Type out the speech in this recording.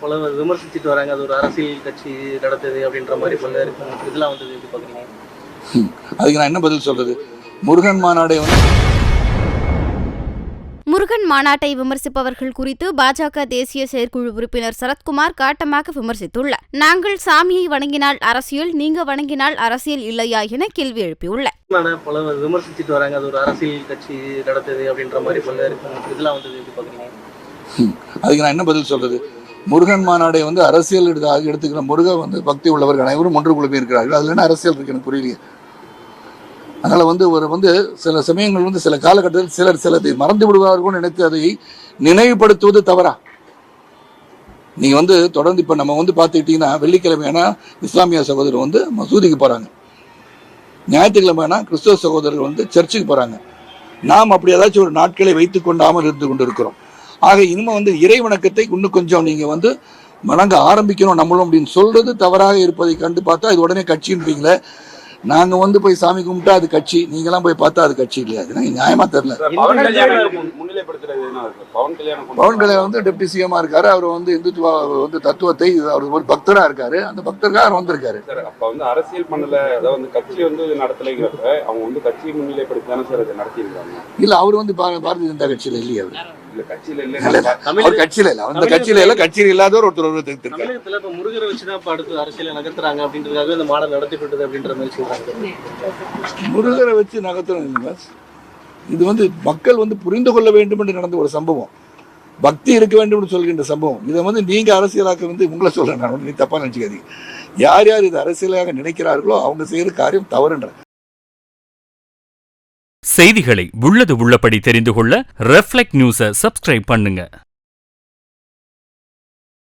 பல விமர்சிச்சுட்டு வராங்க. அது ஒரு அரசியல் கட்சி நடத்துது அப்படின்ற மாதிரி பல இருக்கும். இதெல்லாம் வந்து எப்படி பாக்குறீங்க? அதுக்கு நான் என்ன பதில் சொல்றது? முருகன் மாநாட்டை விமர்சிப்பவர்கள் குறித்து பாஜக தேசிய செயற்குழு உறுப்பினர் சரத்குமார் காட்டமாக விமர்சித்துள்ளார். நாங்கள் சாமியை வணங்கினால் அரசியல், நீங்க வணங்கினால் அரசியல் இல்லையா என கேள்வி எழுப்பியுள்ளார். பல விமர்சிச்சுட்டு வராங்க. அது ஒரு அரசியல் கட்சி நடத்துது அப்படின்ற மாதிரி பல இருக்கும். இதெல்லாம் வந்து எப்படி பாக்குறீங்க? அதுக்கு நான் என்ன பதில் சொல்றது? முருகன் மாநாடை அரசியல் எடுத்துக்கிற முருக பக்தி உள்ளவர்கள் அனைவரும் ஒன்று குழுமி இருக்கிறார்கள். அதுல என்ன அரசியல் இருக்கு எனக்கு புரியலையே. அதனால ஒரு சில சமயங்கள் சில காலகட்டத்தில் சிலதை மறந்து விடுவார்கள் நினைத்து அதை நினைவுபடுத்துவது தவறா? நீங்க தொடர்ந்து இப்ப நம்ம பார்த்துக்கிட்டீங்கன்னா, வெள்ளிக்கிழமையானா இஸ்லாமிய சகோதரர் மசூதிக்கு போறாங்க, ஞாயிற்றுக்கிழமைனா கிறிஸ்தவ சகோதரர்கள் சர்ச்சுக்கு போறாங்க. நாம் அப்படி ஏதாச்சும் ஒரு நாட்களை வைத்துக் கொண்டாமல் இருந்து கொண்டு இருக்கிறோம். ஆக இனிமே இறை வணக்கத்தை இன்னும் கொஞ்சம் நீங்க வணங்க ஆரம்பிக்கணும் நம்மளும் அப்படின்னு சொல்றது தவறாக இருப்பதை கண்டு பார்த்தா இது உடனே கட்சின்றீங்களே. நாங்க போய் சாமி கும்பிட்டா அது கட்சி, நீங்களாம் போய் பார்த்தா அது கட்சி இல்லையா? அது நியாயமா தெரியல. பவன் கல்யாண் டெப்டி சிஎம்மா இருக்காரு. அவர் இந்துத்துவ தத்துவத்தை அவர் ஒரு பக்தரா இருக்காரு. அந்த பக்தருக்காக அவர் வந்திருக்காரு. அரசியல் பண்ணல, அதாவது கட்சி நடத்தலைங்கிறப்ப அவங்க கட்சியை முன்னிலைப்படுத்தி சார் அதை நடத்திருக்காங்க. இல்ல அவர் பாரதிய ஜனதா கட்சியில இல்லையா? கட்சியில இல்லாதவர் ஒருத்தர் முருகரை வச்சுதான் அடுத்து அரசியல நகர்த்துறாங்க அப்படின்றதுக்காக இந்த மாடல் நடத்தப்பட்டது அப்படின்ற மாதிரி சொல்றாங்க. முருகரை வச்சு நகர்த்துறாங்க. இது மக்கள் புரிந்து கொள்ள வேண்டும் என்று நடந்த ஒரு சம்பவம், பக்தி இருக்க வேண்டும் என்று சொல்கின்ற சம்பவம். இதை நீங்க அரசியலாக்க உங்களை சொல்றேன் நான், நீ தப்பா நினைச்சுக்காதீங்க. யார் யார் இது அரசியலாக நினைக்கிறார்களோ அவங்க செய்யற காரியம் தவறுன்ற. செய்திகளை உள்ளது உள்ளபடி தெரிந்து கொள்ள ரெஃப்ளெக்ட் நியூஸை சப்ஸ்கிரைப் பண்ணுங்க.